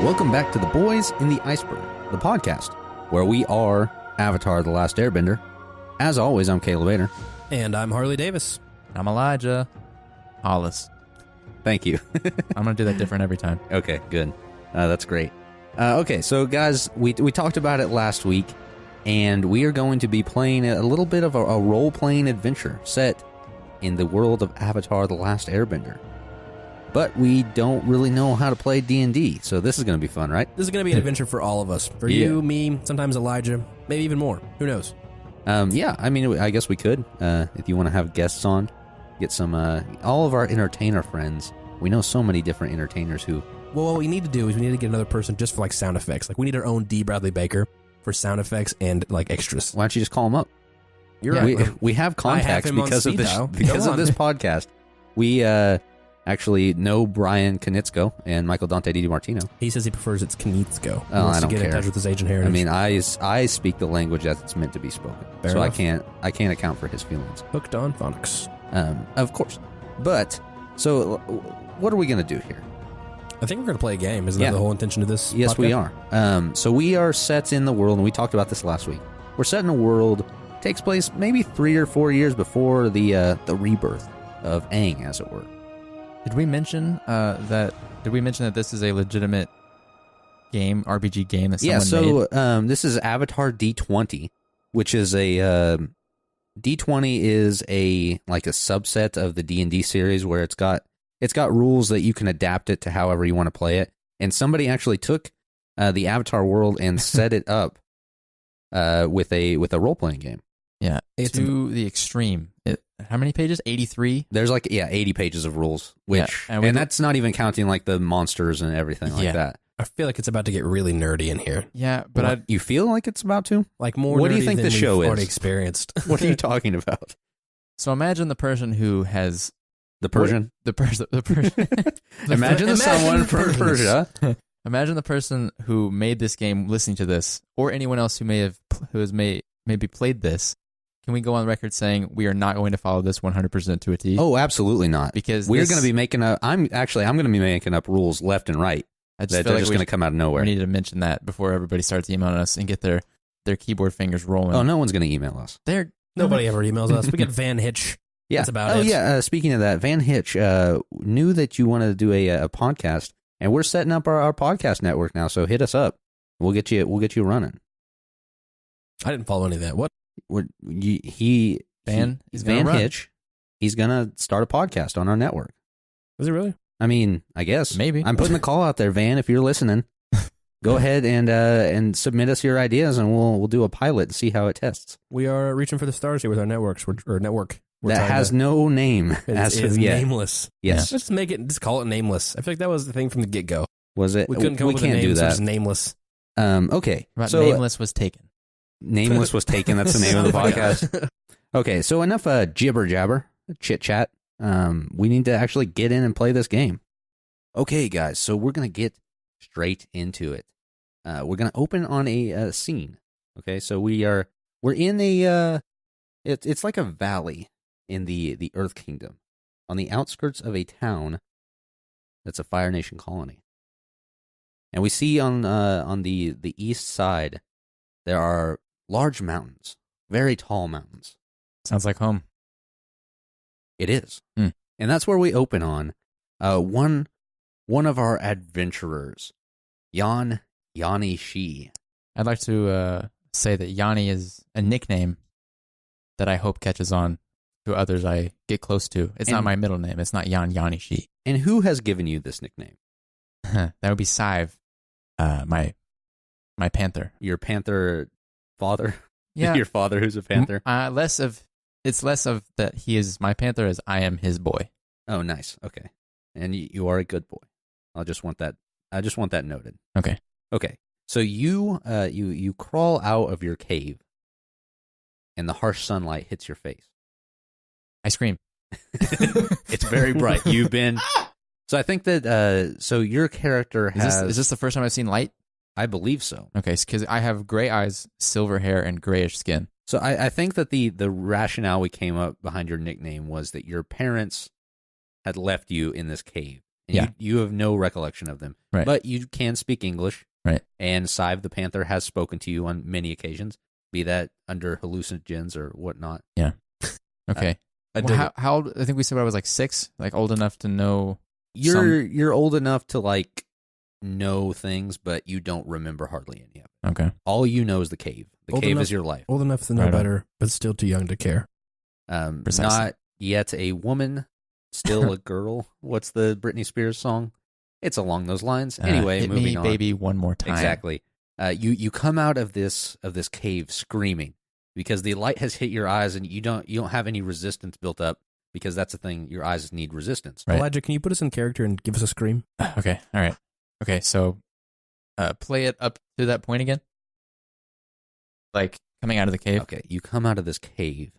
Welcome back to The Boys in the Iceberg, the podcast, where we are Avatar The Last Airbender. As always, I'm Caleb Ader. And I'm Harley Davis. I'm Elijah Hollis. Thank you. I'm going to do that different every time. Okay, good. That's great. Okay, so guys, we talked about it last week, and we are going to be playing a little bit of a role-playing adventure set in the world of Avatar The Last Airbender. But we don't really know how to play D&D, so this is going to be fun, right? This is going to be an adventure for all of us. For you, me, sometimes Elijah, maybe even more. Who knows? Yeah, I mean, I guess we could. If you want to have guests on, get some, all of our entertainer friends. We know so many different entertainers who... Well, what we need to do is we need to get another person just for, like, sound effects. Like, we need our own D. Bradley Baker for sound effects and, like, extras. Why don't you just call him up? You're right. We have contacts because of this podcast. We, actually know Brian Knitzko and Michael Dante DiMartino. He says he prefers it's Knitzko. Oh, I don't care. To get in touch with his agent heritage. I mean, I speak the language as it's meant to be spoken. Fair so enough. I can't account for his feelings. Hooked on phonics. Of course. But, so, what are we going to do here? I think we're going to play a game. Isn't that the whole intention of this Yes, podcast? we are. So we are set in the world, and we talked about this last week. We're set in a world, takes place maybe 3 or 4 years before the rebirth of Aang, as it were. Did we mention that this is a legitimate game, RPG game that someone made? This is Avatar D20, which is a D20 is a subset of the D&D series where it's got rules that you can adapt it to however you want to play it. And somebody actually took the Avatar world and set it up with a role-playing game. Yeah, to the extreme. How many pages? 83? There's 80 pages of rules, which and that's not even counting the monsters and everything like that. I feel like it's about to get really nerdy in here. Yeah, but you feel like it's about to? Like more what nerdy do you think than the show we've is? already experienced. What are you talking about? So imagine the person who has... The Persian? The Persian. Imagine someone from Persia. Imagine the person who made this game listening to this, or anyone else who has maybe played this. Can we go on record saying we are not going to follow this 100% to a T? Oh, absolutely not. Because we're going to be making I'm going to be making up rules left and right. They're just going to come out of nowhere. We need to mention that before everybody starts emailing us and get their keyboard fingers rolling. Oh, no one's going to email us. Nobody ever emails us. We get Van Hitch. Yeah. That's about it. Yeah. Speaking of that, Van Hitch knew that you wanted to do a podcast, and we're setting up our podcast network now. So hit us up. We'll get you running. I didn't follow any of that. What? Van Hitch. He's gonna start a podcast on our network. Is it really? I mean, I guess maybe. I'm putting the call out there, Van. If you're listening, go ahead and submit us your ideas, and we'll do a pilot and see how it tests. We are reaching for the stars here with our network. That has no name. It's nameless. Yes. Yeah. Just call it nameless. I feel like that was the thing from the get-go. Was it? We couldn't come up with a name, so it's nameless. Okay. So nameless was taken. Nameless was taken. That's the name of the podcast. Okay, so enough jibber jabber, chit chat. We need to actually get in and play this game. Okay, guys. So we're gonna get straight into it. We're gonna open on a scene. Okay, so we're in a it's like a valley in the Earth Kingdom, on the outskirts of a town that's a Fire Nation colony. And we see on the east side there are large mountains, very tall mountains. Sounds like home. It is. And that's where we open on one of our adventurers, Yanni Shi. I'd like to say that Yanni is a nickname that I hope catches on to others I get close to. It's not my middle name. It's not Yanni Shi. And who has given you this nickname? That would be Sive, my panther. Your panther father? Yeah. Your father who's a panther? It's less of that he is my panther as I am his boy. Oh, nice. Okay. And you are a good boy. I just want that noted. Okay. Okay. So you crawl out of your cave and the harsh sunlight hits your face. I scream. It's very bright. So I think that so your character has... Is this the first time I've seen light? I believe so. Okay, because I have gray eyes, silver hair, and grayish skin. So I think that the rationale we came up behind your nickname was that your parents had left you in this cave, And Yeah. you have no recollection of them. Right. But you can speak English. Right. And Sive the Panther has spoken to you on many occasions, be that under hallucinogens or whatnot. Yeah. Okay. I Well, dig how old? I think we said when I was like 6, like old enough to know. You're old enough to like know things, but you don't remember hardly any of it. Okay. All you know is the cave. The Old cave enough- is your life. Old enough to know Right on. better, but still too young to care. Precisely. Not yet a woman, still a girl. What's the Britney Spears song? It's along those lines. Anyway, hit moving me, on. baby, one more time. Exactly. You come out of this cave screaming because the light has hit your eyes and you don't have any resistance built up because that's the thing. Your eyes need resistance. Right. Elijah, can you put us in character and give us a scream? Okay. All right. Okay. So, play it up to that point again. Like coming out of the cave. Okay, you come out of this cave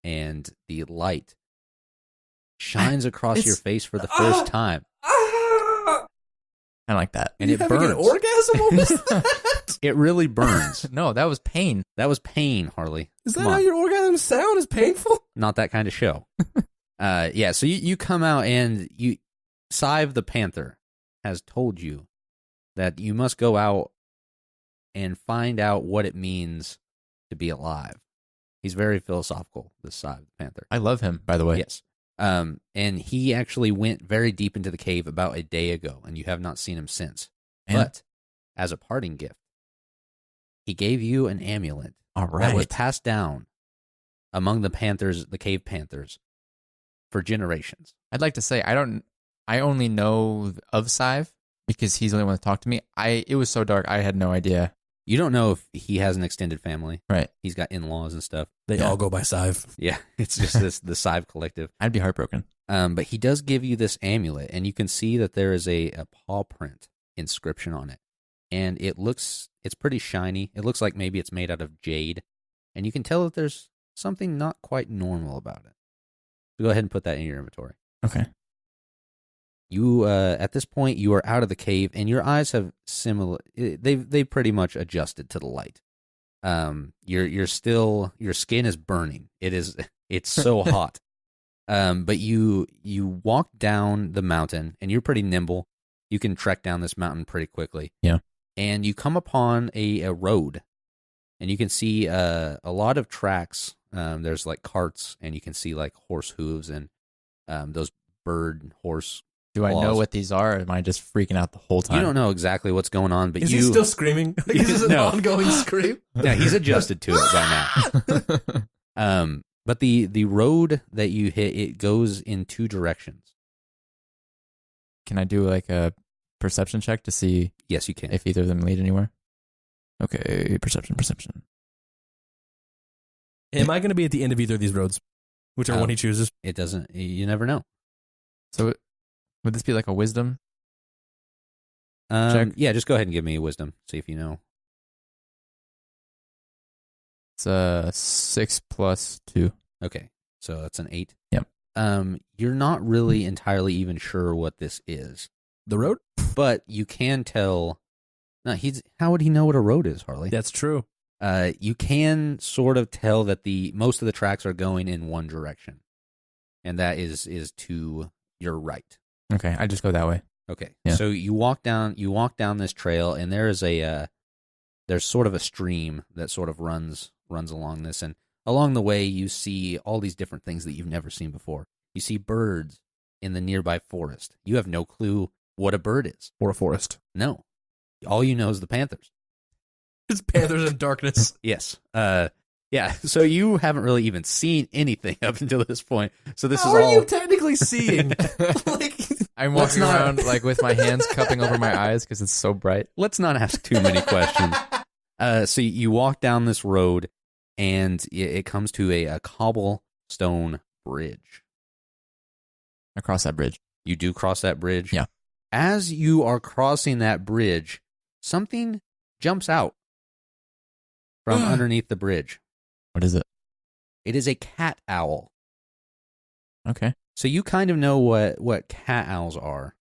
and the light shines across your face for the first time. Kind of like that. And You it having burns. an orgasm? What was that? It really burns. No, that was pain. That was pain, Harley. Is that Come how on. your orgasms sound? Is painful? Not that kind of show. Yeah, so you come out and Sive the Panther has told you that you must go out and find out what it means to be alive. He's very philosophical, this Sive the Panther. I love him, by the way. Yes. And he actually went very deep into the cave about a day ago, and you have not seen him since. Man. But as a parting gift, he gave you an amulet All that right. was passed down among the panthers, the cave panthers, for generations. I'd like to say I only know of Sive because he's the only one that talked to me. It was so dark, I had no idea. You don't know if he has an extended family. Right. He's got in-laws and stuff. They Yeah. all go by Sive. Yeah, it's just the Sive collective. I'd be heartbroken. But he does give you this amulet, and you can see that there is a paw print inscription on it. And it's pretty shiny. It looks like maybe it's made out of jade. And you can tell that there's something not quite normal about it. So go ahead and put that in your inventory. Okay. You, at this point, you are out of the cave, and your eyes have they've pretty much adjusted to the light. Your skin is burning. It's so hot. But you walk down the mountain, and you're pretty nimble. You can trek down this mountain pretty quickly. Yeah. And you come upon a road, and you can see a lot of tracks. There's like carts, and you can see like horse hooves and those bird horse. Do I know claws. what these are, or am I just freaking out the whole time? You don't know exactly what's going on, but Is you he still screaming? Is this an No. ongoing scream? Yeah, he's adjusted to it by now. But the road that you hit, it goes in two directions. Can I do like a perception check to see Yes, you can. if either of them lead anywhere? Okay, perception. Am I going to be at the end of either of these roads? Whichever one he chooses. It doesn't. You never know. So would this be like a wisdom? Check. Yeah, just go ahead and give me a wisdom. See if you know. It's 6 plus 2. Okay, so that's an 8. Yep. You're not really entirely even sure what this is, The road? but you can tell. No, how would he know what a road is, Harley? That's true. You can sort of tell that most of the tracks are going in one direction, and that is to your right. Okay, I just go that way. Okay, Yeah. so you walk down this trail, and there is there's sort of a stream that sort of runs along this, and along the way you see all these different things that you've never seen before. You see birds in the nearby forest. You have no clue what a bird is. Or a forest. No, all you know is the panthers. It's panthers in darkness. Yes. Yeah. So you haven't really even seen anything up until this point. So this How is are all. you technically seeing? Like, I'm Let's walking not- around like with my hands cupping over my eyes because it's so bright. Let's not ask too many questions. So you walk down this road, and it comes to a cobblestone bridge. Across that bridge. You do cross that bridge. Yeah. As you are crossing that bridge, something jumps out from underneath the bridge. What is it? It is a cat owl. Okay. So you kind of know what cat owls are.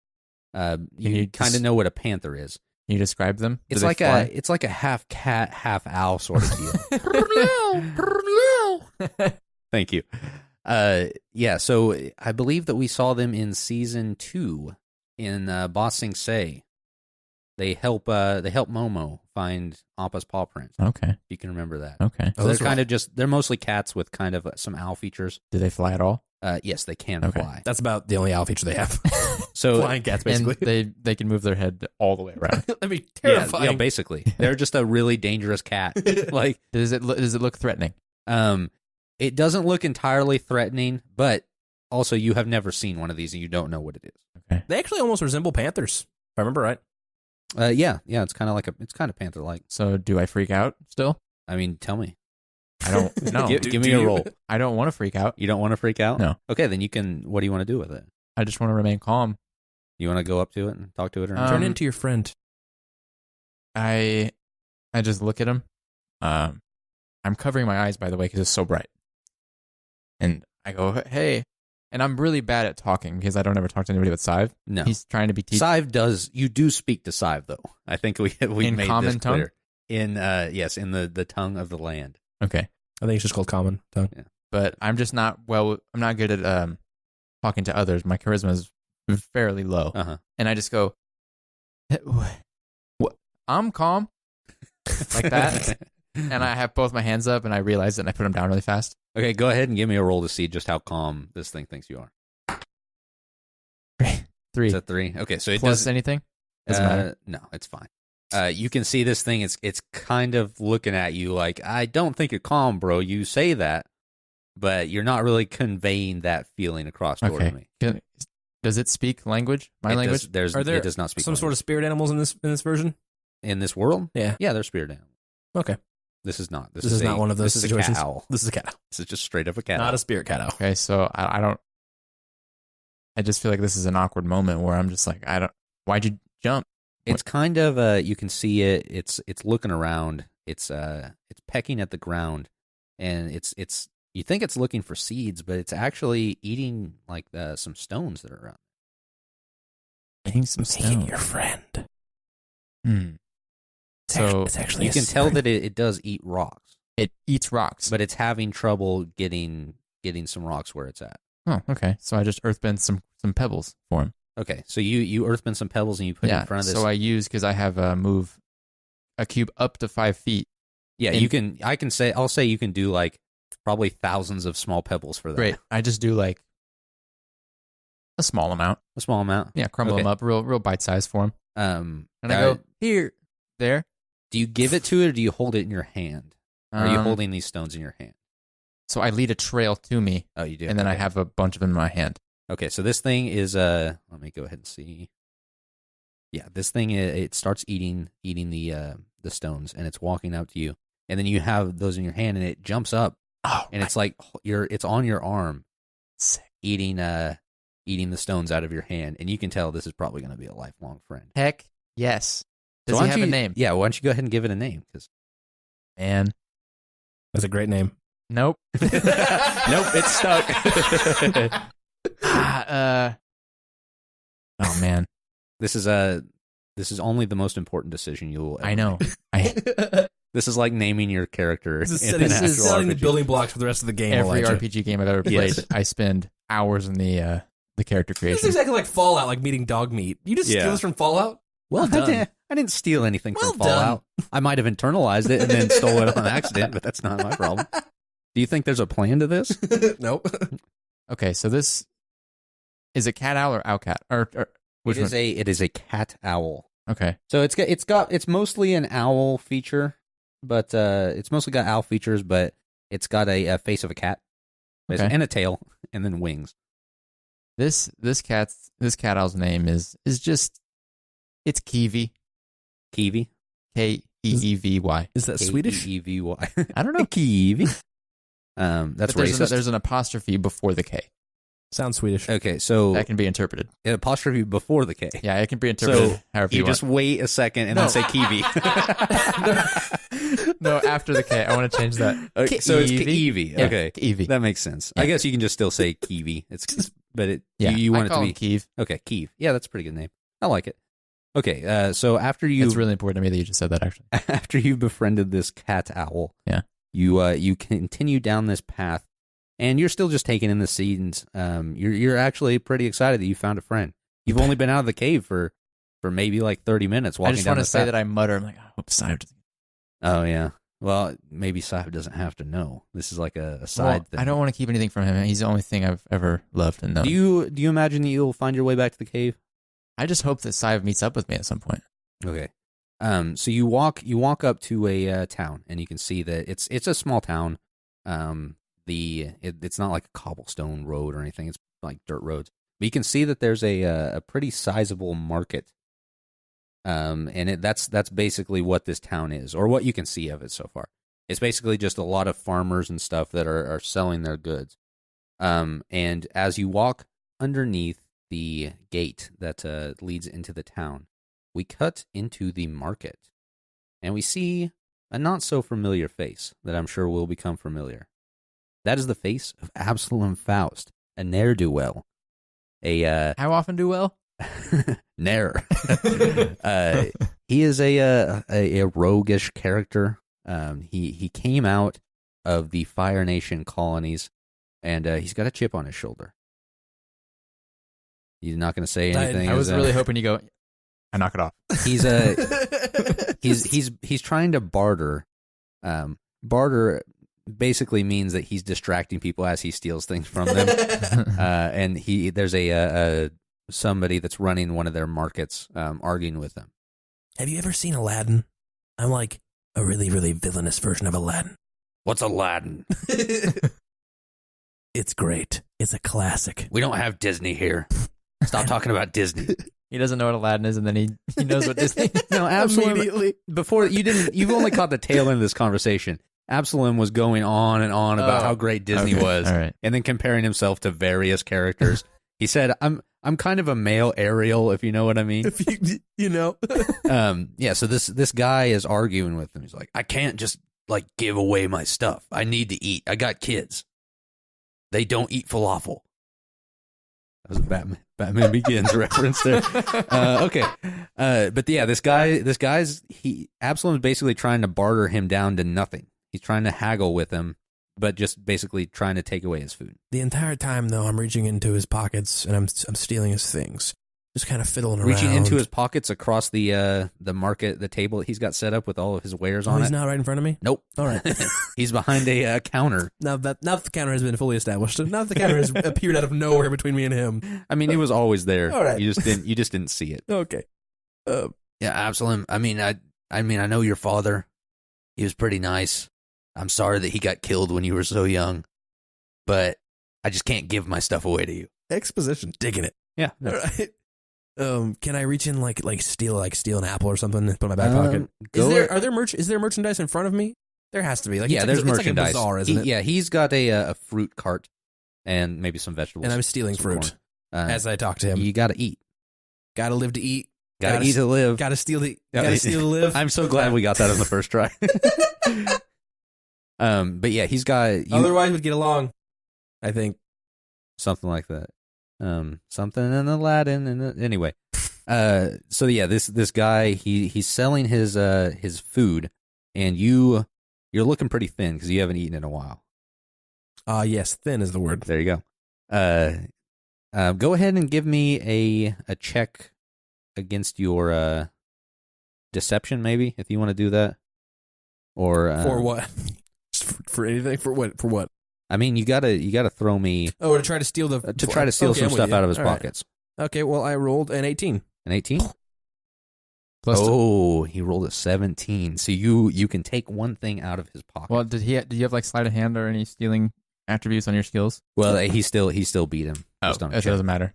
You kind of know what a panther is. Can you describe them? Do It's they like fly? it's like a half cat, half owl sort of deal. Thank you. Yeah, so I believe that we saw them in season 2 in Ba Sing Se, they help Momo find Appa's paw print. Okay. If you can remember that. Okay. So they're kind of they're mostly cats with kind of some owl features. Do they fly at all? Yes, they can Okay. fly. That's about the only owl feature they have. So Flying cats, basically. And they can move their head all the way around. That'd be yeah, terrifying. basically, they're just a really dangerous cat. Like, Does it look threatening? it doesn't look entirely threatening, but also you have never seen one of these and you don't know what it is. They actually almost resemble panthers, if I remember right. Yeah, it's kind of panther-like. So do I freak out still? I mean, tell me. I don't know. Give me a roll. I don't want to freak out. You don't want to freak out? No. Okay, then what do you want to do with it? I just want to remain calm. You want to go up to it and talk to it? Or Turn into your friend. I just look at him. I'm covering my eyes, by the way, because it's so bright. And I go, hey. And I'm really bad at talking because I don't ever talk to anybody but Sive. No. He's trying to be Sive you do speak to Sive, though. I think we In made common this clear. Yes, in the tongue of the land. Okay. I think it's just called common tongue. Yeah. But I'm just not, I'm not good at talking to others. My charisma is fairly low. Uh-huh. And I just go, I'm calm. Like that. And I have both my hands up and I realize it and I put them down really fast. Okay, go ahead and give me a roll to see just how calm this thing thinks you are. 3. Is that 3? Okay, so it Plus does anything? Doesn't matter. No, it's fine. You can see this thing. It's kind of looking at you like, I don't think you're calm, bro. You say that, but you're not really conveying that feeling across towards me. Does it speak language? My language? It does not speak some language. sort of spirit animals in this version? In this world? Yeah. Yeah, they're spirit animals. Okay. This is not. This is not one of those This situations. is a cat owl. This is a cat owl. This is just straight up a cat Not owl. a spirit cat owl. Okay, so I don't. I just feel like this is an awkward moment where I'm just like, why'd you jump? It's kind of you can see it. It's looking around. It's pecking at the ground, and it's you think it's looking for seeds, but it's actually eating like some stones that are around. Eating some Making stone. your friend. So it's actually You can tell that it does eat rocks, it eats rocks. but it's having trouble getting some rocks where it's at. Oh, okay. So I just earthbend some pebbles for him. Okay, so you earthbend some pebbles and you put it in front of this. So I use because I have a cube up to 5 feet. Yeah, you can. I'll say you can do like probably thousands of small pebbles for that. Great. I just do like a small amount. A small amount. Yeah, crumble Okay. them up, real bite size for him. And And I go here, there. do you give it to it or do you hold it in your hand? Or are you Um, holding these stones in your hand? So I lead a trail to me, Oh, you do. and then I Okay. have a bunch of them in my hand. Okay, so this thing is let me go ahead and see. Yeah, this thing it starts eating the stones and it's walking out to you. And then you have those in your hand and it jumps up Oh, and it's like it's on your arm sick. eating the stones out of your hand, and you can tell this is probably going to be a lifelong friend. Heck yes. So Does why he don't have a you- name? Yeah, why don't you go ahead and give it a name? 'Cause- Man. That's a great name. Nope. Nope, it's stuck. Oh man. This is only the most important decision you will ever I know. make. This is like naming your character. This is in an setting, actual setting the RPG. building blocks for the rest of the game. Every Elijah. RPG game I've ever played, Yes. I spend hours in the character This creation. is exactly like Fallout, like meeting dog meat. You just Yeah. steal this from Fallout? Well I done. didn't steal anything Well from Fallout. I might have internalized it and then stole it on accident, but that's not my problem. Do you think there's a plan to this? Nope. Okay, so this is a cat owl or owl cat or which one? It is a cat owl. Okay. So it's mostly an owl feature, but it's mostly got owl features, but it's got a face of a cat, Okay. and a tail, and then wings. This cat owl's name is just it's Kiwi. Kiwi. Keevy. Is that Swedish? Evy. I don't know. Kiwi. That's But racist. there's an apostrophe before the K. Sounds Swedish. Okay, so That can be interpreted. apostrophe before the K. Yeah, it can be interpreted So however you you just want. wait a second and No. then say Kiwi. No, after the K. I want to change that. Okay, so it's Kiwi. Kiwi. Okay, Kiwi. that makes sense. Yeah. I guess you can just still say Kiwi. But Yeah, you want I it call to him be Keeve. okay. Kiwi. Yeah, that's a pretty good name. I like it. Okay, so after It's really important to me that you just said that. Actually, after you've befriended this cat owl, Yeah. you continue down this path, and you're still just taking in the scenes. You're actually pretty excited that you found a friend. You've only been out of the cave for maybe like 30 minutes I walking just down want to the say path. that I mutter. I'm like, I hope Saib doesn't. Oh, yeah. Well, maybe Saib doesn't have to know. This is like a side thing. I don't want to keep anything from him. He's the only thing I've ever loved and known. Do you imagine that you'll find your way back to the cave? I just hope that Saib meets up with me at some point. Okay. So you walk up to a town, and you can see that it's a small town. It's not like a cobblestone road or anything. It's like dirt roads. But you can see that there's a pretty sizable market. And that's basically what this town is, or what you can see of it so far. It's basically just a lot of farmers and stuff that are selling their goods. And as you walk underneath the gate that leads into the town, we cut into the market, and we see a not so familiar face that I'm sure will become familiar. That is the face of Absalom Faust, a ne'er-do-well. How often do well? Nair. He is a roguish character. He came out of the Fire Nation colonies, and he's got a chip on his shoulder. He's not going to say anything. I was really hoping you go. I knock it off. He's trying to barter. Barter basically means that he's distracting people as he steals things from them. And there's a somebody that's running one of their markets, arguing with them. Have you ever seen Aladdin? I'm like a really, really villainous version of Aladdin. What's Aladdin? It's great. It's a classic. We don't have Disney here. Stop talking about Disney. He doesn't know what Aladdin is, and then he knows what Disney is. No, Absalom. Immediately. Before you've only caught the tail end of this conversation. Absalom was going on and on about how great Disney was, all right. and then comparing himself to various characters. He said, "I'm kind of a male Ariel, if you know what I mean." If you know. Yeah. So this guy is arguing with him. He's like, "I can't just like give away my stuff. I need to eat. I got kids. They don't eat falafel." That was a Batman Begins reference there. Okay. But yeah, Absalom's basically trying to barter him down to nothing. He's trying to haggle with him, but just basically trying to take away his food. The entire time, though, I'm reaching into his pockets and I'm stealing his things. Just kind of fiddling around. Reaching into his pockets across the market, the table he's got set up with all of his wares on it. He's not right in front of me? Nope. All right. He's behind a counter. Now that the counter has been fully established. Now that the counter has appeared out of nowhere between me and him. I mean, it was always there. All right. You just didn't see it. Okay. Yeah, Absalom. I mean, I know your father. He was pretty nice. I'm sorry that he got killed when you were so young, but I just can't give my stuff away to you. Exposition. Digging it. Yeah. All right. Can I reach in like steal an apple or something and put in my back pocket? Is there merchandise in front of me? There has to be. Like, yeah, there's merchandise. It's like a bazaar, isn't it? Yeah, he's got a fruit cart and maybe some vegetables. And I'm stealing fruit as I talk to him. You got to eat. Got to live to eat. Got to eat to live. Got to steal to live. I'm so glad we got that on the first try. But yeah, he's got. Otherwise, we'd get along. I think something like that. Something in Aladdin, and anyway. So yeah, this guy he's selling his food, and you're looking pretty thin because you haven't eaten in a while. Yes, thin is the word. There you go. Go ahead and give me a check against your deception, maybe, if you want to do that. Or for what? For anything? For what? For what? I mean, you gotta throw me. Oh, to try to steal some stuff out of his pockets. Right. Okay, well, I rolled an 18. An 18? He rolled a 17. So you can take one thing out of his pocket. Well, did you have like sleight of hand or any stealing attributes on your skills? Well, he still beat him. It doesn't matter.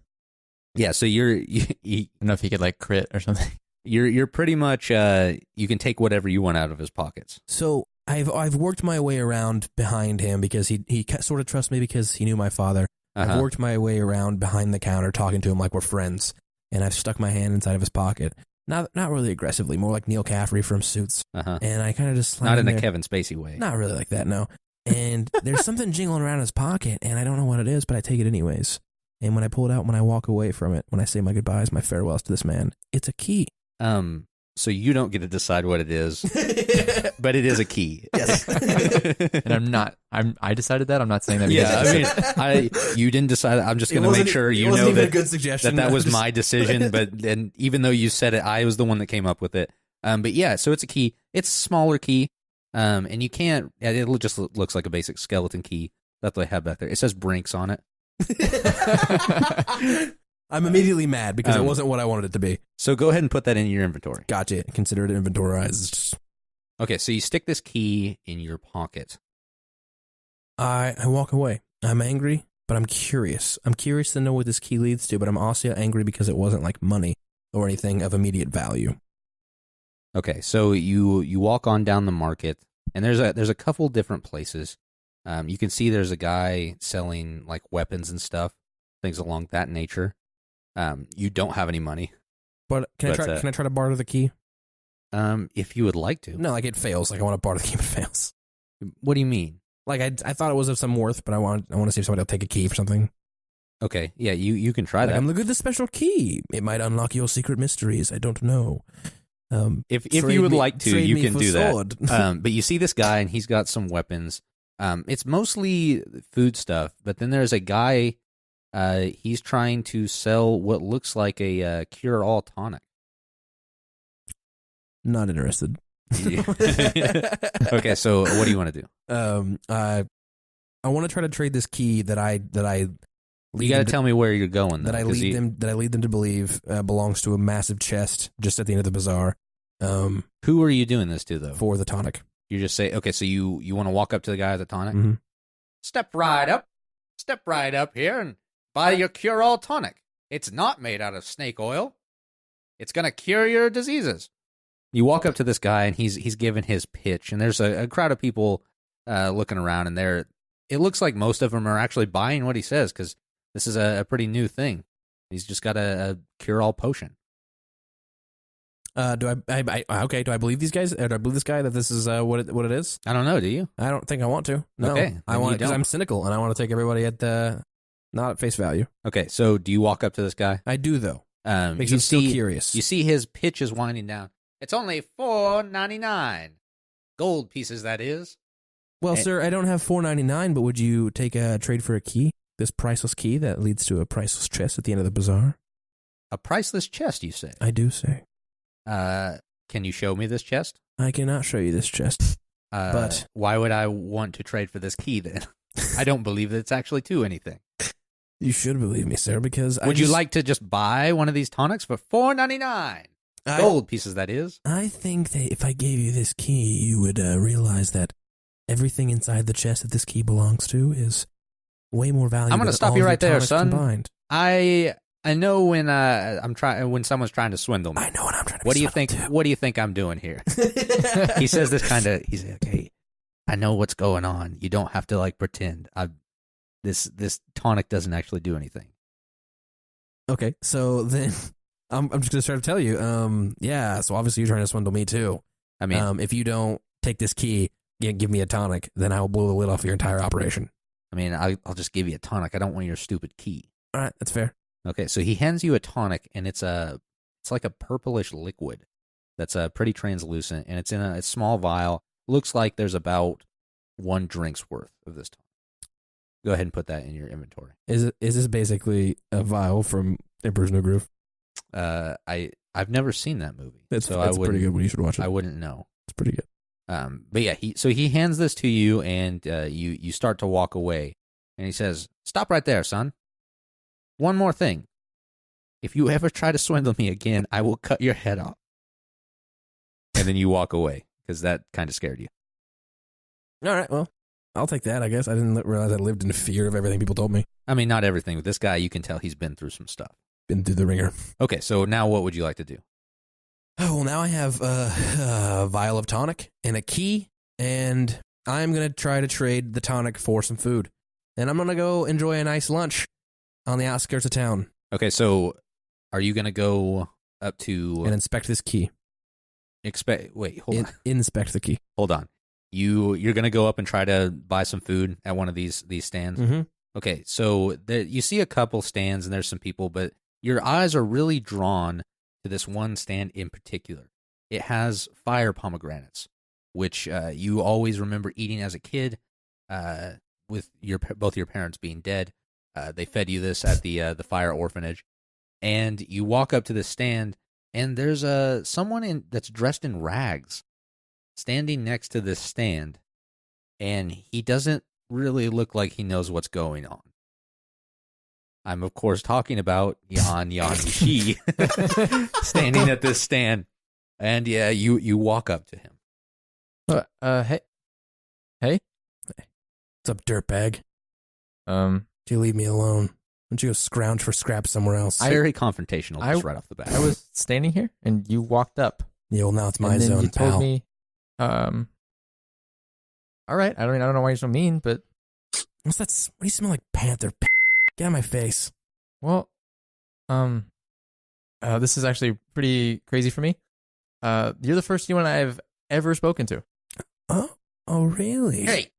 Yeah, so I don't know if he could like crit or something. You're pretty much you can take whatever you want out of his pockets. So I've worked my way around behind him because he sort of trusts me because he knew my father. I've worked my way around behind the counter talking to him like we're friends, and I've stuck my hand inside of his pocket. Not really aggressively, more like Neil Caffrey from Suits. And I kind of just not in a Kevin Spacey way. Not really like that, no. And there's something jingling around his pocket, and I don't know what it is, but I take it anyways. And when I pull it out, when I walk away from it, when I say my goodbyes, my farewells to this man, it's a key. So you don't get to decide what it is, but it is a key. Yes. And I decided that. I'm not saying that. Yeah, I mean, you didn't decide. I'm just going to make sure you know that a good suggestion. that was my decision. But and even though you said it, I was the one that came up with it. But yeah, so it's a key. It's a smaller key, and you can't. It just looks like a basic skeleton key that they have back there. It says Brinks on it. I'm immediately mad because it wasn't what I wanted it to be. So go ahead and put that in your inventory. Gotcha. Consider it inventorized. Okay, so you stick this key in your pocket. I walk away. I'm angry, but I'm curious. I'm curious to know what this key leads to, but I'm also angry because it wasn't like money or anything of immediate value. Okay, so you walk on down the market, and there's a couple different places. You can see there's a guy selling like weapons and stuff, things along that nature. You don't have any money. But can I try to barter the key? If you would like to. No, like it fails. Like I want to barter the key, but it fails. What do you mean? Like I thought it was of some worth, but I want to see if somebody will take a key for something. Okay, yeah, you can try that. I'm looking at the special key. It might unlock your secret mysteries. I don't know. If you would like to, you can do that. But you see this guy, and he's got some weapons. It's mostly food stuff, but then there's a guy. He's trying to sell what looks like a cure-all tonic. Not interested. Okay, so what do you want to do? I want to try to trade this key that I you got to tell me where you're going. Though, that I lead them to believe belongs to a massive chest just at the end of the bazaar. Who are you doing this to, though? For the tonic. You just say, okay, so you want to walk up to the guy at the tonic? Mm-hmm. Step right up here and buy your cure-all tonic. It's not made out of snake oil. It's going to cure your diseases. You walk up to this guy, and he's giving his pitch, and there's a crowd of people looking around, and it looks like most of them are actually buying what he says, because this is a pretty new thing. He's just got a cure-all potion. Do I believe these guys? Or do I believe this guy that this is what it is? I don't know. Do you? I don't think I want to. No, okay, I want because I'm cynical and I want to take everybody at not at face value. Okay, so do you walk up to this guy? I do though. Makes me still curious. You see his pitch is winding down. It's only $4.99, gold pieces, that is. Well, sir, I don't have $4.99, but would you take a trade for a key? This priceless key that leads to a priceless chest at the end of the bazaar. A priceless chest, you say? I do say. Can you show me this chest? I cannot show you this chest. But why would I want to trade for this key then? I don't believe that it's actually to anything. You should believe me, sir, because would you like to just buy one of these tonics for $4.99? Gold pieces, that is. I think that if I gave you this key, you would realize that everything inside the chest that this key belongs to is way more valuable. I'm going to stop you right there, son. Combined. I know when someone's trying to swindle me. I know what I'm trying to. What do you think? What do you think I'm doing here? He says this kind of. He's like, "Hey, I know what's going on. You don't have to like pretend. This tonic doesn't actually do anything." Okay, so then I'm just gonna start to tell you. Yeah. So obviously you're trying to swindle me too. I mean, if you don't take this key and give me a tonic, then I will blow the lid off your entire operation. I mean, I'll just give you a tonic. I don't want your stupid key. All right, that's fair. Okay, so he hands you a tonic, and it's like a purplish liquid that's pretty translucent, and it's in a small vial. Looks like there's about 1 drink's worth of this tonic. Go ahead and put that in your inventory. Is this basically a vial from Emperor's New Groove? I've never seen that movie. It's a pretty good one. You should watch it. I wouldn't know. It's pretty good. But yeah, he hands this to you, and you start to walk away, and he says, "Stop right there, son. One more thing. If you ever try to swindle me again, I will cut your head off." And then you walk away because that kind of scared you. All right, well, I'll take that, I guess. I didn't realize I lived in fear of everything people told me. I mean, not everything. With this guy, you can tell he's been through some stuff. Been through the ringer. Okay, so now what would you like to do? Oh, well, now I have a vial of tonic and a key, and I'm going to try to trade the tonic for some food. And I'm going to go enjoy a nice lunch on the outskirts of town. Okay, so are you going to go up to... and inspect this key. Wait, hold on. Inspect the key. Hold on. You're going to go up and try to buy some food at one of these stands? Mm-hmm. Okay, so you see a couple stands, and there's some people, but your eyes are really drawn to this one stand in particular. it has fire pomegranates, which you always remember eating as a kid. With both your parents being dead, they fed you this at the fire orphanage, and you walk up to the stand, and there's someone that's dressed in rags, standing next to this stand, and he doesn't really look like he knows what's going on. I'm, of course, talking about Yan Shi standing at this stand. And, yeah, you walk up to him. Hey? What's up, dirtbag? Do you leave me alone? Why don't you go scrounge for scraps somewhere else? Very confrontational just right off the bat. I was standing here, and you walked up. Yeah, well, now it's my and then zone, you pal. told me, all right, I don't know why you're so mean, but... What do you smell like, panther? Get out of my face. Well, this is actually pretty crazy for me. You're the first human I've ever spoken to. Oh, really? Hey,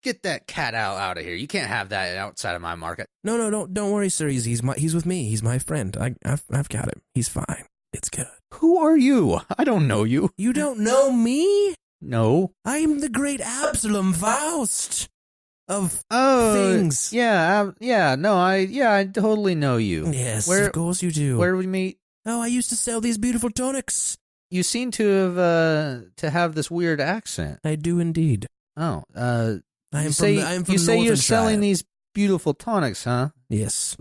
get that cat out of here. You can't have that outside of my market. No, don't worry, sir. He's with me. He's my friend. I've got him. He's fine. It's good. Who are you? I don't know you. You don't know me? No. I'm the great Absalom Faust of things. Yeah, I totally know you. Yes, of course you do. Where did we meet? Oh, I used to sell these beautiful tonics. You seem to have this weird accent. I do indeed. Oh, I am from you say you're Northern selling Tribe. these beautiful tonics, huh? Yes.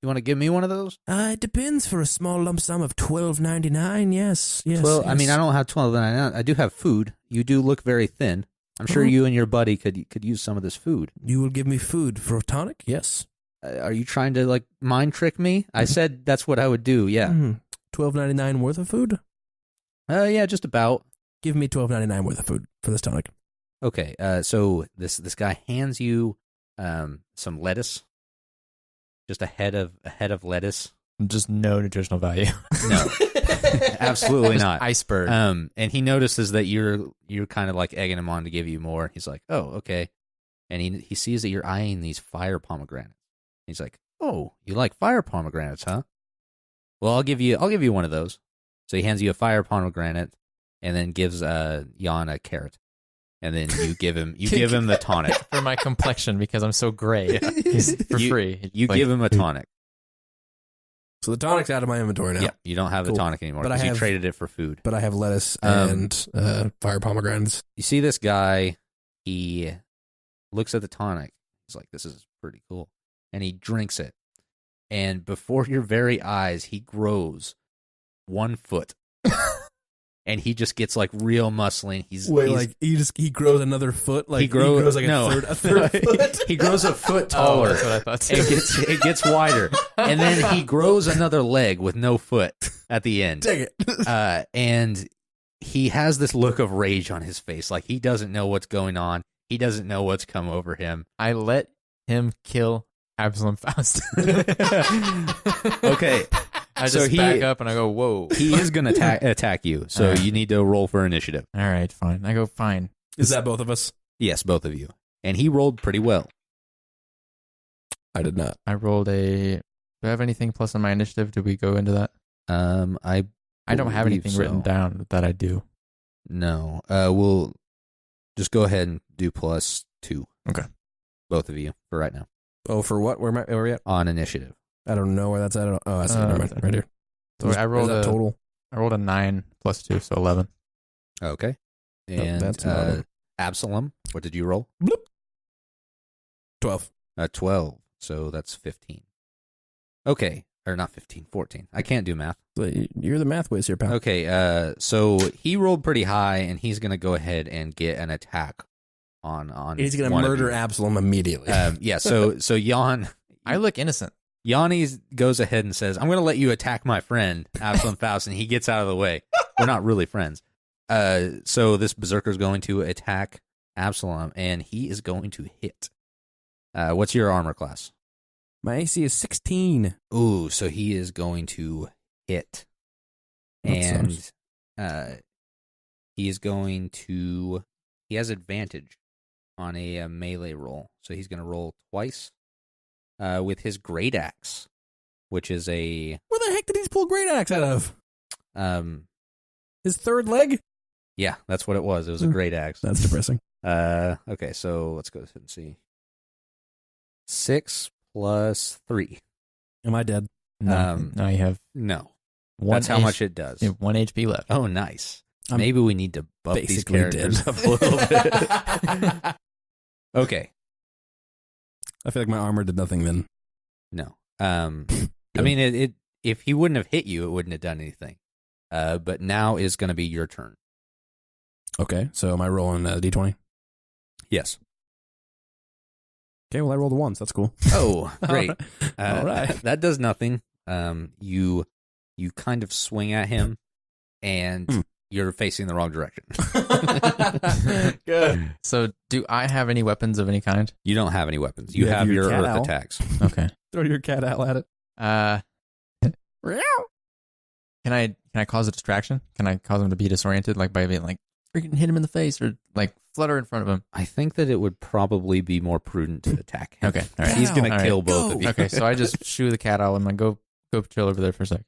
You want to give me one of those? It depends. For a small lump sum of $12.99. Yes. 12. Yes. I mean, I don't have $12.99. I do have food. You do look very thin. I'm sure you and your buddy could use some of this food. You will give me food for a tonic? Yes. Are you trying to like mind trick me? I said that's what I would do. Yeah. $12.99 worth of food? Yeah, just about. Give me $12.99 worth of food for this tonic. Okay. So this guy hands you some lettuce. Just a head of lettuce. Just no nutritional value. No, absolutely not. Iceberg. And he notices that you're kind of like egging him on to give you more. He's like, oh, okay. And he sees that you're eyeing these fire pomegranates. He's like, oh, you like fire pomegranates, huh? Well, I'll give you one of those. So he hands you a fire pomegranate, and then gives Jan a carrot. And then you give him the tonic for my complexion because I'm so gray. He's for free. You give him a tonic. So the tonic's out of my inventory now. Yeah, you don't have the tonic anymore because you traded it for food. But I have lettuce and fire pomegranates. You see this guy, he looks at the tonic. He's like, this is pretty cool. And he drinks it. And before your very eyes, he grows 1 foot. And he just gets like real muscling. He grows another foot. Like he grows like a third foot. He grows a foot taller. Oh, that's what I thought. It gets wider, and then he grows another leg with no foot at the end. Dang it! And he has this look of rage on his face, like he doesn't know what's going on. He doesn't know what's come over him. I let him kill Absalom Faust. Okay. I just back up and I go, whoa. He is going to attack you, so you need to roll for initiative. All right, fine. I go, fine. Is that both of us? Yes, both of you. And he rolled pretty well. I did not. I rolled a... Do I have anything plus on my initiative? Did we go into that? I don't have anything written down that I do. No. We'll just go ahead and do +2. Okay. Both of you for right now. Oh, for what? Where are we at? On initiative. I don't know where that's at. Oh, I see. Never mind. Right here. So I rolled a total. I rolled a 9 + 2, so 11. Okay. And that's Absalom, what did you roll? Bloop. 12. 12. So that's 15. Okay. Or not 15, 14. I can't do math. You're the math whiz here, pal. Okay. So he rolled pretty high, and he's going to go ahead and get an attack on he's going to murder Absalom immediately. Yeah. So Jan... I look innocent. Yanni goes ahead and says, I'm going to let you attack my friend, Absalom Faust, and he gets out of the way. We're not really friends. So this berserker is going to attack Absalom, and he is going to hit. What's your armor class? My AC is 16. Ooh, so he is going to hit. And he is going to... He has advantage on a melee roll, so he's going to roll twice. With his great axe, which is a... Where the heck did he pull great axe out of? His third leg? Yeah, that's what it was. It was a great axe. That's depressing. Okay, so let's go ahead and see. 6 plus 3. Am I dead? No, no, you have No. That's how much it does. You have 1 HP left. Oh, nice. I'm Maybe we need to buff these basically characters dead. up a little bit. Okay. I feel like my armor did nothing then. No. I mean, it if he wouldn't have hit you, it wouldn't have done anything. But now is going to be your turn. Okay, so am I rolling a d20? Yes. Okay, well, I rolled a 1, so that's cool. Oh, great. All right. That does nothing. You kind of swing at him, and you're facing the wrong direction. Good. So, do I have any weapons of any kind? You don't have any weapons. You have your your cat earth owl. attacks. Okay. Throw your cat owl at it. Can I cause a distraction? Can I cause him to be disoriented, like by being like freaking hit him in the face or like flutter in front of him? I think that it would probably be more prudent to attack him. Okay, all right. He's going All to right. kill both of you. Okay, so I just shoo the cat out. I'm like, go chill over there for a sec,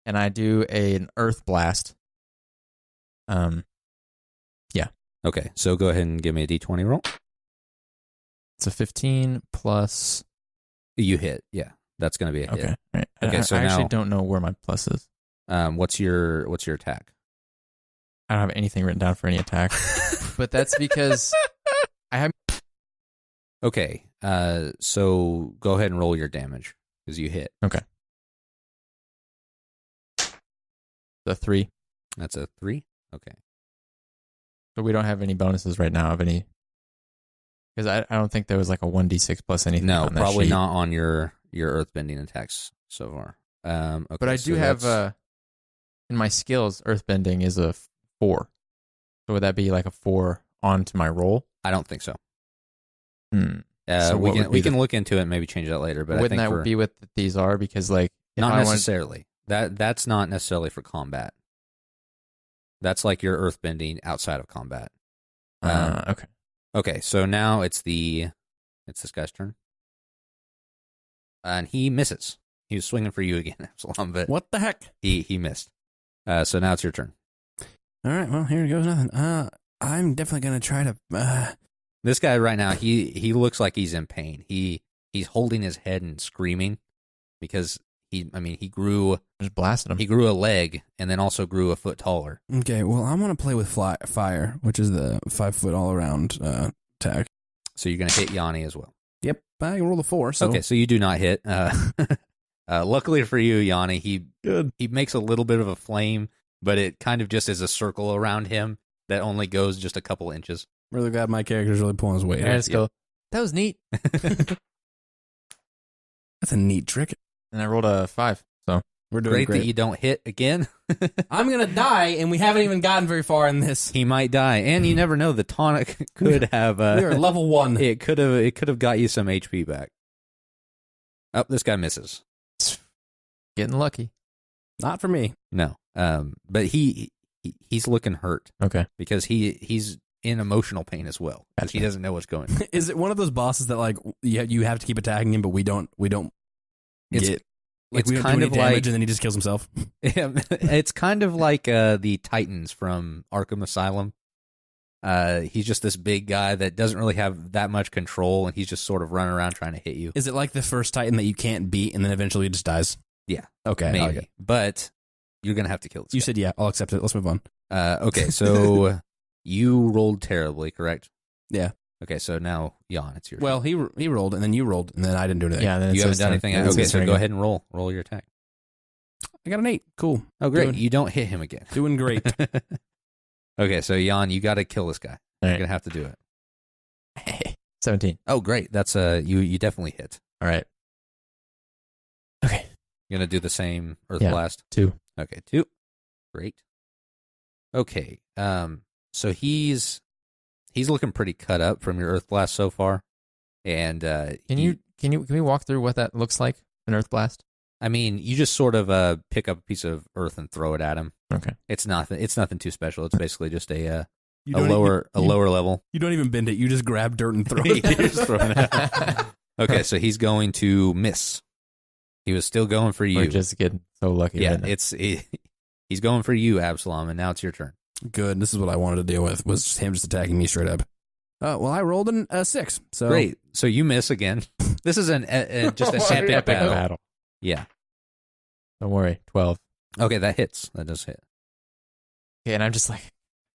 and I do an earth blast. Okay, so go ahead and give me a d20 roll. It's a 15 plus. You hit. Yeah, that's going to be a hit. Okay, right. Okay, so I actually now- don't know where my plus is. What's your attack? I don't have anything written down for any attack, but that's because I have. Okay, so go ahead and roll your damage because you hit. Okay. The 3. That's a 3. Okay. So we don't have any bonuses right now of any. Because I don't think there was like a 1d6 plus anything. No, on that probably sheet. not on your earthbending attacks so far. Okay, But I so do have that's- in my skills, earthbending is a 4. So would that be like a 4 onto my roll? I don't think so. So what would be we can look into it and maybe change that later. But I wouldn't think that be what these are? Because like if not I want- necessarily. That's not necessarily for combat. That's like your earthbending outside of combat. okay. Okay, so now it's this guy's turn, and he misses. He was swinging for you again, Absalom, but What the heck? he missed. So now it's your turn. All right, well, here goes nothing. I'm definitely going to try to... This guy right now, he looks like he's in pain. He's holding his head and screaming because he grew Just blasted him. a leg and then also grew a foot taller. Okay, well, I'm going to play with fire, which is the 5-foot all-around attack. So you're going to hit Yanni as well. Yep, I can roll a 4, so... Okay, so you do not hit. Luckily for you, Yanni, he makes a little bit of a flame, but it kind of just is a circle around him that only goes just a couple inches. Really glad my character's really pulling his weight. I just go, that was neat. That's a neat trick. And I rolled a 5. So We're doing Great great. that you don't hit again. I'm going to die, and we haven't even gotten very far in this. He might die, and you never know. The tonic could have. We are level 1. It could have got you some HP back. Oh, this guy misses. getting lucky. Not for me. No, but he's looking hurt Okay. because he's in emotional pain as well. Because he doesn't know what's going on. Is it one of those bosses that like you have to keep attacking him, but we don't It's- get like it's we don't kind do of any damage like- and then he just kills himself? It's kind of like the Titans from Arkham Asylum. He's just this big guy that doesn't really have that much control, and he's just sort of running around trying to hit you. Is it like the first Titan that you can't beat and then eventually it just dies? Yeah. Okay. I like Maybe, it. but you're gonna have to kill this You guy. said yeah. I'll accept it. Let's move on. Okay, so you rolled terribly, correct? Yeah. Okay, so now Jan, it's your Well, he rolled and then you rolled and then I didn't do anything. Yeah. Then turn. You it's haven't his done turn. anything. Then it's Okay, his so turn go again. ahead and roll your attack. I got an 8. Cool. Oh, great! Doing- You don't hit him again. Doing great. Okay, so Jan, you got to kill this guy. All You're right. gonna have to do it. 17. Oh, great! That's you definitely hit. All right. Okay. You're gonna do the same Earth Yeah. Blast. 2. Okay, 2. Great. Okay, so he's looking pretty cut up from your Earth Blast so far, and Can we walk through what that looks like? An earth blast? I mean, you just sort of pick up a piece of earth and throw it at him. Okay. It's nothing too special. It's basically just a You a don't lower even- level. You don't even bend it. You just grab dirt and throw You're it. just throwing it at him. Okay, so he's going to miss. He was still going for you. We're just getting so lucky. Yeah, right now. He's going for you, Absalom, and now it's your turn. Good. This is what I wanted to deal with, was just him just attacking me straight up. Well, I rolled a 6. So Great. So you miss again. This is just a epic battle. Yeah. Don't worry. 12. Okay, that hits. That does hit. Okay, and I'm just like,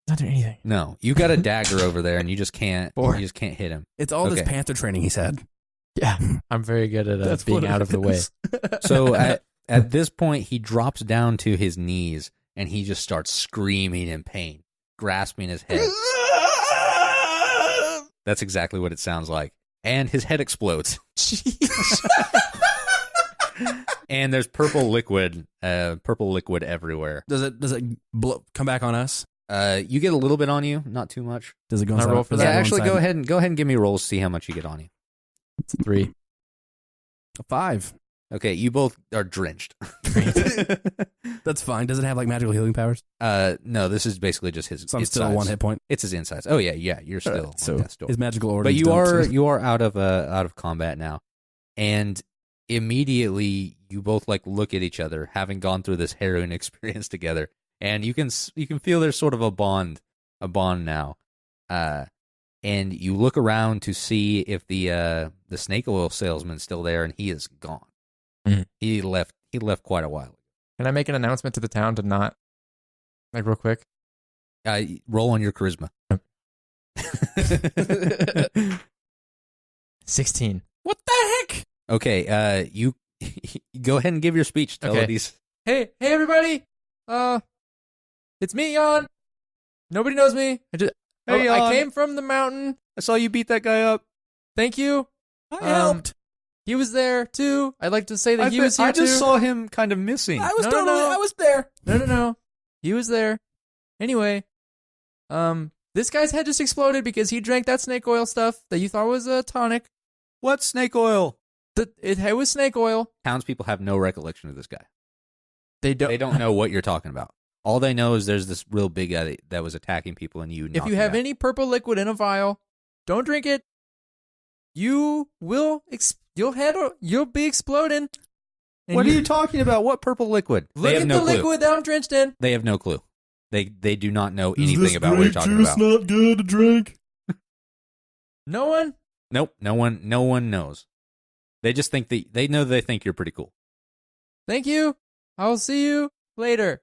not doing anything. No, you got a dagger over there, and you just can't. 4. You just can't hit him. It's all this panther training he's had. Yeah, I'm very good at being out of the way. So at this point, he drops down to his knees, and he just starts screaming in pain, grasping his head. That's exactly what it sounds like. And his head explodes. And there's purple liquid everywhere. Does it come back on us? You get a little bit on you, not too much. Does it go Can I roll for that? Yeah, actually, go ahead and give me rolls. See how much you get on you. It's 3. A 5. Okay, you both are drenched. That's fine. Does it have like magical healing powers? No, this is basically just his. So I'm still 1 hit point. It's his insides. Oh yeah, you're still. So his magical order. But you are out of combat now, and immediately you both like look at each other, having gone through this harrowing experience together, and you can feel there's sort of a bond now. And you look around to see if the snake oil salesman's still there, and he is gone. Mm-hmm. He left quite a while ago. Can I make an announcement to the town to not, like, real quick? Roll on your charisma. 16. What the heck? Okay, you go ahead and give your speech. Tell these. Hey everybody! It's me, Jan. Nobody knows me. I came from the mountain. I saw you beat that guy up. Thank you. I helped. He was there too. I'd like to say that he was here too. I just saw him kind of missing. I was I was there. No. He was there. Anyway, this guy's head just exploded because he drank that snake oil stuff that you thought was a tonic. What snake oil? It was snake oil. Townspeople have no recollection of this guy. They don't know what you're talking about. All they know is there's this real big guy that was attacking people, and you. If you have any purple liquid in a vial, don't drink it. You will. You'll be exploding. What are you talking about? What purple liquid? Look at the liquid that I'm drenched in. They have no clue. They do not know anything about what you're talking about. Not good to drink. No one? Nope. No one knows. They just think they think you're pretty cool. Thank you. I'll see you later.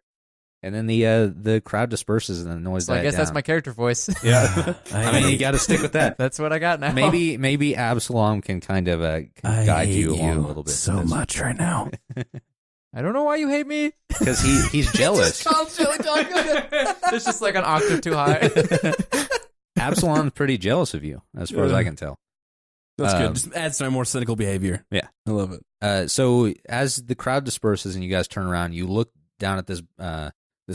And then the crowd disperses and the noise dies down. I guess that's my character voice. Yeah. I mean, you got to stick with that. That's what I got now. Maybe Absalom can kind of guide you along a little bit. So much right now. I don't know why you hate me. Because he's jealous. It's just like an octave too high. Absalom's pretty jealous of you, as far as I can tell. That's good. Just adds to my more cynical behavior. Yeah. I love it. So as the crowd disperses and you guys turn around, you look down at this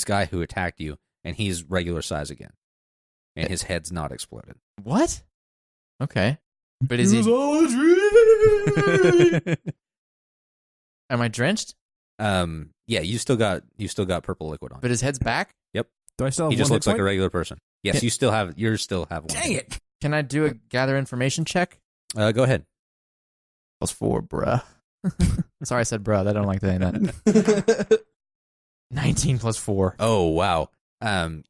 guy who attacked you, and he's regular size again. And his head's not exploded. What? Okay. But is he... all a dream. Am I drenched? Yeah, you still got purple liquid on. But his head's back? Yep. Do I still have he just one looks like a regular person. Yes, you still have one. Dang it. Can I do a gather information check? Go ahead. +4, bruh. Sorry I said bruh. I don't like saying that. 19 + 4. Oh, wow.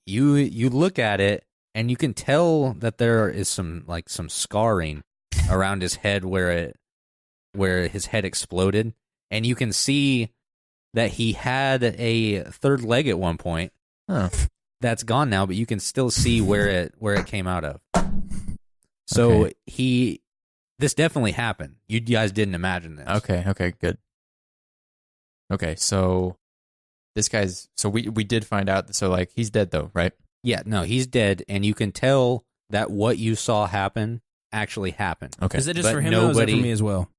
You look at it, and you can tell that there is some scarring around his head where his head exploded, and you can see that he had a third leg at one point. Huh. That's gone now, but you can still see where it came out of. So this definitely happened. You guys didn't imagine this. Okay, good. Okay, so this guy's... So we did find out, so like he's dead though, right? Yeah, no, he's dead, and you can tell that what you saw happen actually happened. Okay. Is it just for him or is it for me as well?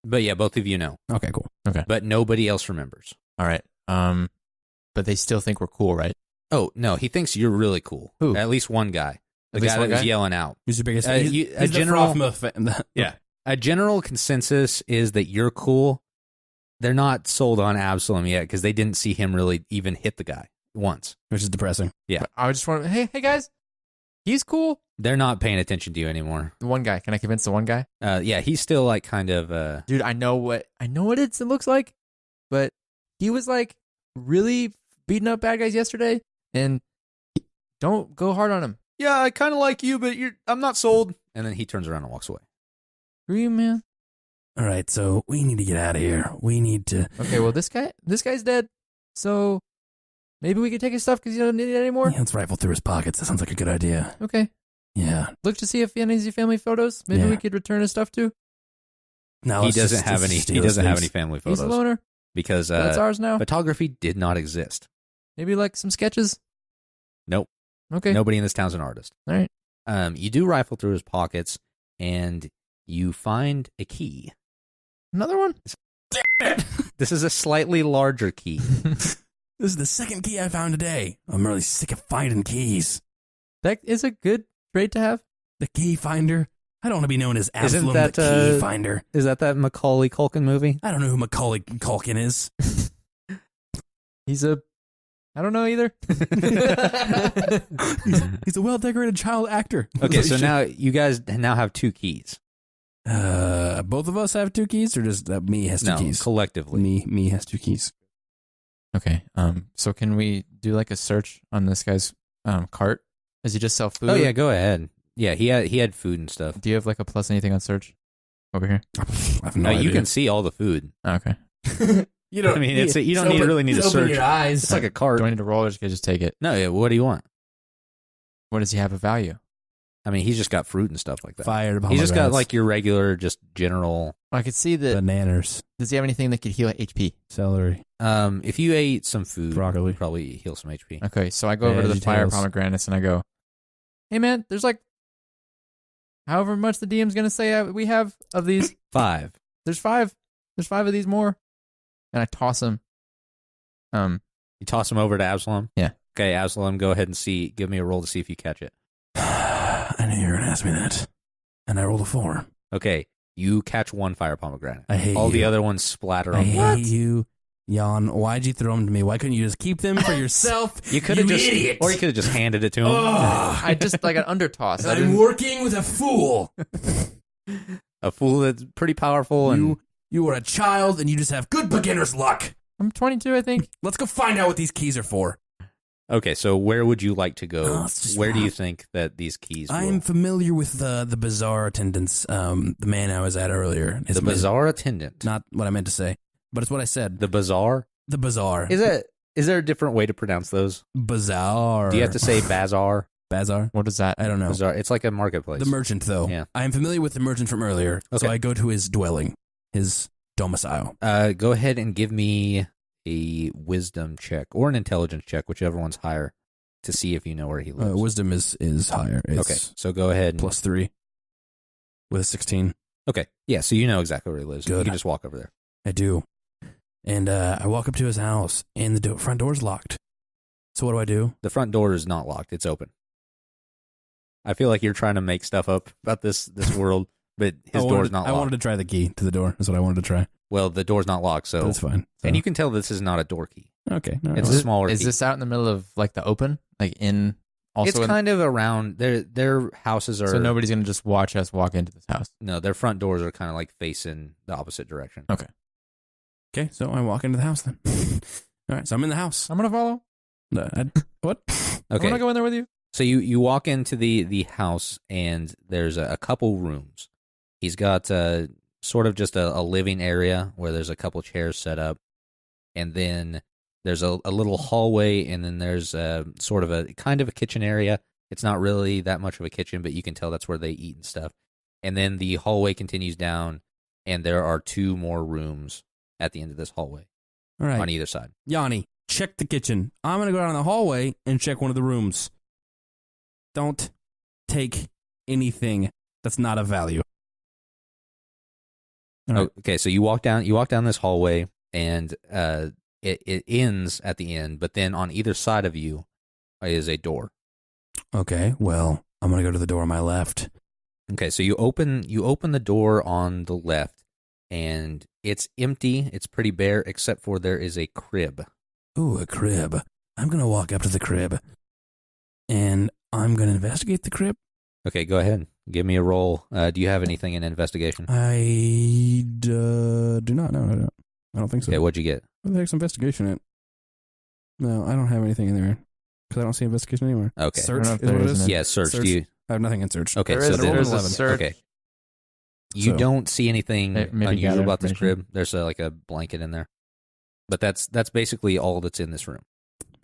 But yeah, both of you know. Okay, cool. Okay. But nobody else remembers. All right. But they still think we're cool, right? Oh, no, he thinks you're really cool. Who? At least one guy. The At guy least that one was guy? yelling out. Who's your biggest he's a general A general consensus is that you're cool. They're not sold on Absalom yet because they didn't see him really even hit the guy once. Which is depressing. Yeah. But I just want to... Hey guys. He's cool. They're not paying attention to you anymore. The one guy. Can I convince the one guy? Yeah, he's still like kind of... Dude, I know what it looks like, but he was like really beating up bad guys yesterday, and don't go hard on him. Yeah, I kind of like you, but I'm not sold. And then he turns around and walks away. Screw you, man. All right, so we need to get out of here. We need to. Okay, well, this guy's dead, so maybe we could take his stuff because you don't need it anymore. Yeah, let's rifle through his pockets. That sounds like a good idea. Okay. Yeah. Look to see if he has any family photos. Maybe we could return his stuff too. No, he doesn't have any. He doesn't have any family photos. He's a loner. Because that's ours now. Photography did not exist. Maybe like some sketches. Nope. Okay. Nobody in this town's an artist. All right. You do rifle through his pockets, and you find a key. Another one? This is a slightly larger key. This is the second key I found today. I'm really sick of finding keys. That is a good trait to have. The key finder. I don't want to be known as Absalom the key finder. Is that Macaulay Culkin movie? I don't know who Macaulay Culkin is. I don't know either. He's a well-decorated child actor. Okay, so now you guys have 2 keys. Both of us have 2 keys, or just me has 2 keys? Collectively. Me has 2 keys. Okay. So can we do like a search on this guy's cart? Does he just sell food? Oh yeah, go ahead. Yeah, he had food and stuff. Do you have like a plus anything on search over here? I have no idea. You can see all the food. Oh, okay. You don't. I mean, you don't really need to search. Open your eyes. It's like a cart. Do I need to roll, or just take it? No. Yeah. What do you want? What does he have of value? I mean, he's just got fruit and stuff like that. Fire. He's just got like your regular, just general. I could see that. Bananas. Does he have anything that could heal HP? Celery. If you ate some food, broccoli, you'd probably heal some HP. Okay, so I go over to the fire pomegranates and I go, "Hey man, there's like, however much the DM's gonna say we have of these. 5. There's 5. There's 5 of these more." And I toss them. You toss them over to Absalom? Yeah. Okay, Absalom, go ahead and give me a roll to see if you catch it. I knew you were going to ask me that. And I rolled a 4. Okay, you catch 1 fire pomegranate. I hate all you. the other ones splatter on I hate you, Jan. Why'd you throw them to me? Why couldn't you just keep them for yourself? You could have just, idiot. Or you could have just handed it to him. I just like an undertoss. I'm working with a fool. A fool that's pretty powerful. And you are a child and you just have good beginner's luck. I'm 22, I think. Let's go find out what these keys are for. Okay, so where would you like to go? Where do you think that these keys will? I'm familiar with the bazaar attendants, the man I was at earlier. The bazaar attendant? Not what I meant to say, but it's what I said. The bazaar? The bazaar. Is there a different way to pronounce those? Bazaar. Do you have to say bazaar? Bazaar? What is that? I don't know. Bazaar. It's like a marketplace. The merchant, though. Yeah. I am familiar with the merchant from earlier, so I go to his dwelling, his domicile. Go ahead and give me a wisdom check or an intelligence check, whichever one's higher, to see if you know where he lives. Wisdom is higher. It's okay, so go ahead. +3 with a 16. Okay, yeah, so you know exactly where he lives. Good. You can just walk over there. I do. And I walk up to his house, and the front door's locked. So what do I do? The front door is not locked. It's open. I feel like you're trying to make stuff up about this world, but his door's not locked. I wanted to try the key to the door. That's what I wanted to try. Well, the door's not locked, so... That's fine. So. And you can tell this is not a door key. Okay. It's a smaller key. Is this out in the middle of, like, the open? Like, in... Also it's kind of around... Their houses are... So nobody's going to just watch us walk into this house? No, their front doors are kind of, like, facing the opposite direction. Okay. Okay, so I walk into the house then. All right, so I'm in the house. I'm going to follow. What? Okay. I'm going to go in there with you. So you walk into the house, and there's a couple rooms. He's got sort of just a living area where there's a couple chairs set up, and then there's a little hallway, and then there's sort of a kind of a kitchen area. It's not really that much of a kitchen, but you can tell that's where they eat and stuff. And then the hallway continues down, and there are 2 more rooms at the end of this hallway. All right. On either side. Yanni, check the kitchen. I'm going to go down the hallway and check one of the rooms. Don't take anything that's not of value. Right. Okay, so you walk down this hallway, and it ends at the end, but then on either side of you is a door. Okay, well, I'm going to go to the door on my left. Okay, so you open the door on the left, and it's empty. It's pretty bare, except for there is a crib. Ooh, a crib. I'm going to walk up to the crib, and I'm going to investigate the crib. Okay, go ahead. Give me a roll. Do you have anything in investigation? I do not. No, I don't think so. Okay, what'd you get? What the heck's investigation at? No, I don't have anything in there because I don't see investigation anywhere. Okay. Search I is don't know if what it there is is. an- Yeah, search. Search. Do you, I have nothing in search. okay, There so is, then, there's a 11. search. okay. You So- don't see anything Maybe unusual gather about this information. crib. There's like a blanket in there, but that's basically all that's in this room.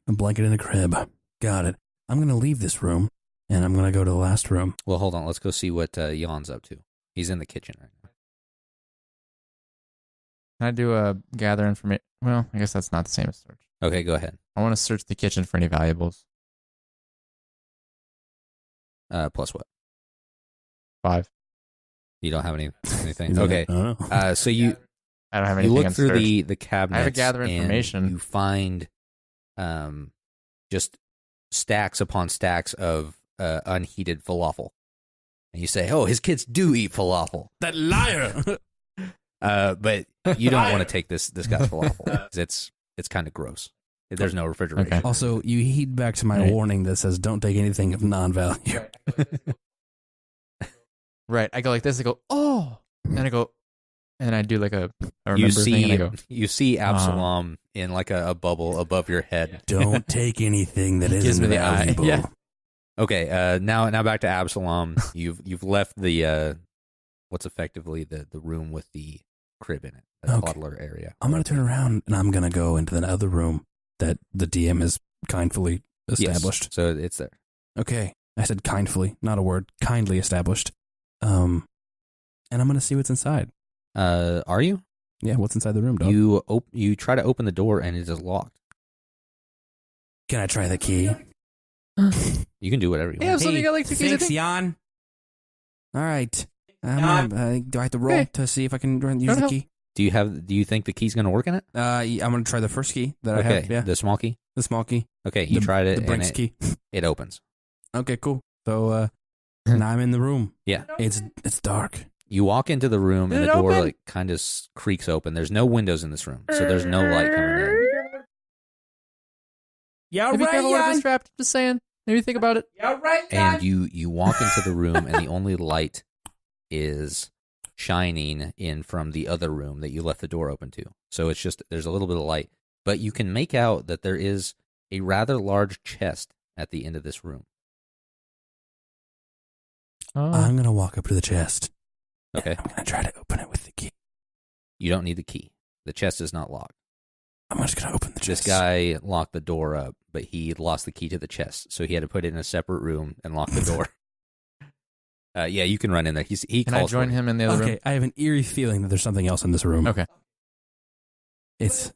A blanket in a crib. Got it. I'm going to leave this room, and I'm going to go to the last room. Well, hold on. Let's go see what Jan's up to. He's in the kitchen right now. Can I do a gather information? Well, I guess that's not the same as search. Okay, go ahead. I want to search the kitchen for any valuables. Plus what? 5. You don't have anything. He's like, Okay. I don't know. So you I don't have you anything look in through search. the cabinets. I have a gather and information. You find just stacks upon stacks of unheated falafel, and you say, "Oh, his kids do eat falafel." That liar! But you don't want to take this guy's falafel because it's kind of gross. There's no refrigeration. Okay. Also, you heed back to my Right. warning that says don't take anything of non-value. Right. I go like this. I go, oh. And I go, and I do like a remember You thing. And I see go, you see Absalom in like a bubble above your head. Don't take anything that Gives isn't me the eye. valuable. Yeah. Okay, now back to Absalom. You've left the what's effectively the room with the crib in it, the Okay. toddler area. I'm going to turn around, and I'm going to go into the other room that the DM has kindly established. Yes, so it's there. Okay. I said kindly, not a word. Kindly established. And I'm going to see what's inside. Are you? Yeah, what's inside the room, dog? You try to open the door and it is locked. Can I try the key? You can do whatever you yeah, want. so you got like 2 keys. I Thanks, think. Jan. All right. do I have to roll Okay. to see if I can use Go the to key? Do you think the key's going to work in it? I'm going to try the first key that I Okay, have. Yeah, the small key. the small key. Okay, you tried it The and Brinks key. it opens. Okay, cool. So now I'm in the room. Yeah. It's dark. You walk into the room and Did the it door open? like kind of creaks open. There's no windows in this room, so there's no light coming in. Yeah, Maybe careful with this trap. Just saying. Maybe think about it. Yeah, right. And you walk into the room and the only light is shining in from the other room that you left the door open to. So it's just there's a little bit of light, but you can make out that there is a rather large chest at the end of this room. I'm going to walk up to the chest. Okay. I'm going to try to open it with the key. You don't need the key. The chest is not locked. I'm just going to open the This chest. guy locked the door up, but he lost the key to the chest, so he had to put it in a separate room and lock the door. Yeah, you can run in there. He Can I calls join for you. him in the other Okay, room? I have an eerie feeling that there's something else in this room. Okay. It's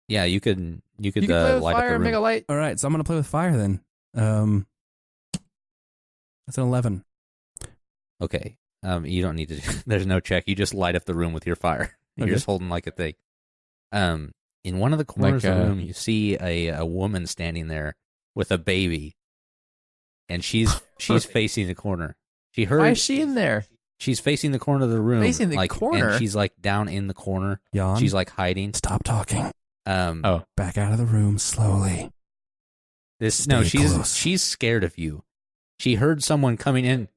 Yeah, you could You can play with light up fire the and make a room. light. all right. So I'm going to play with fire then. That's an 11. Okay. You don't need to. There's no check. You just light up the room with your fire. You're Okay. just holding like a thing. In one of the corners Like, of the room, you see a woman standing there with a baby, and she's facing the corner. Why is she in there? She's facing the corner of the room, Facing the like, corner? and she's like down in the corner. Jan, She's like hiding. stop talking. Oh. Back out of the room slowly. Stay close. She's scared of you. She heard someone coming in.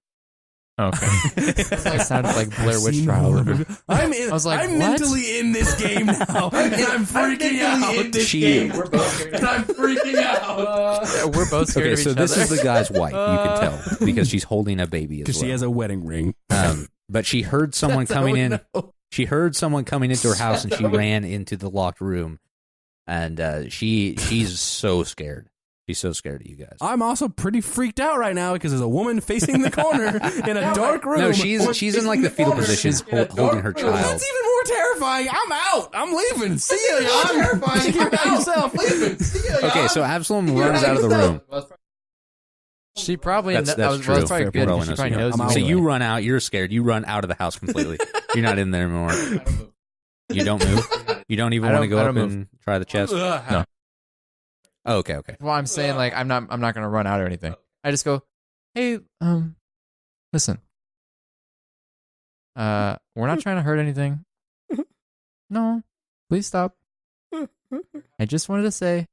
Okay. It sounded like Blair I've Witch seen Trial. more of it. I'm in. I was like, I'm what? mentally in this game now, and I'm freaking out. She and I'm freaking out We're both scared okay, of each so this other. is the guy's wife. You can tell because she's holding a baby as because well. she has a wedding ring. But she heard someone That's how coming we in. know. She heard someone coming into her house, and she ran into the locked room. And she's so scared. She's so scared of you guys. I'm also pretty freaked out right now because there's a woman facing the corner in a dark room. No, she's in like the fetal position, holding her child. That's even more terrifying. I'm out. I'm leaving. See ya, Jan. Terrifying. I'm out. Yourself. Leaving. See ya, Okay, so Absalom runs out of the room. She probably That's that was, true. well, that's probably Fair good. point. Because she probably knows I'm you out. So anyway. you run out. You're scared. You run out of the house completely. You're not in there anymore. You don't move. You don't even I want to don't- go I up don't and try the chest. No. Oh, okay. Well, I'm saying like I'm not gonna run out or anything. I just go, hey, listen. We're not trying to hurt anything. No, please stop. I just wanted to say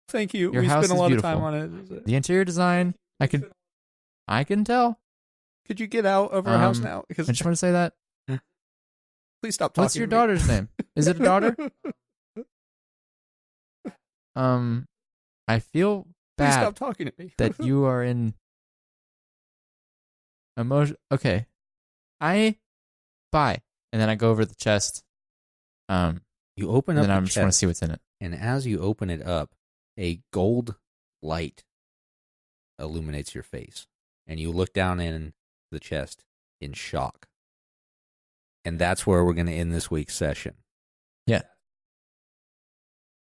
Thank you. Your house is beautiful. on it. the interior design. I can tell. Could you get out of our house now? I just want to say that. Please stop What's your daughter's name? Is it a daughter? I feel Please bad stop talking to me. that you are in emotion. Okay. I buy. And then I go over the chest. You open up and then I the just want to chest, see what's in it. and as you open it up, a gold light illuminates your face. And you look down in the chest in shock. And that's where we're going to end this week's session. Yeah.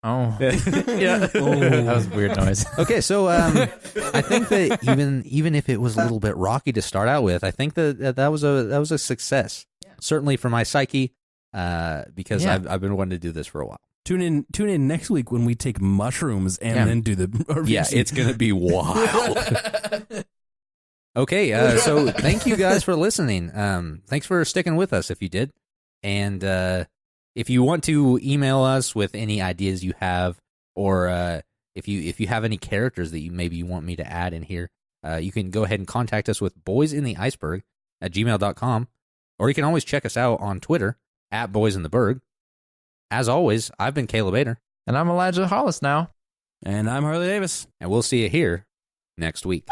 Oh. Yeah. That was a weird noise. Okay, so I think that even if it was a little bit rocky to start out with, I think that was a success. Yeah. Certainly for my psyche, because I've been wanting to do this for a while. Tune in next week when we take mushrooms and then do the RVC. Yeah, it's gonna be wild. Okay, so thank you guys for listening. Thanks for sticking with us if you did, and if you want to email us with any ideas you have, or if you have any characters that you want me to add in here, you can go ahead and contact us with boysintheiceberg@gmail.com, or you can always check us out on Twitter @boysintheberg. As always, I've been Caleb Ader. And I'm Elijah Hollis now. And I'm Harley Davis. And we'll see you here next week.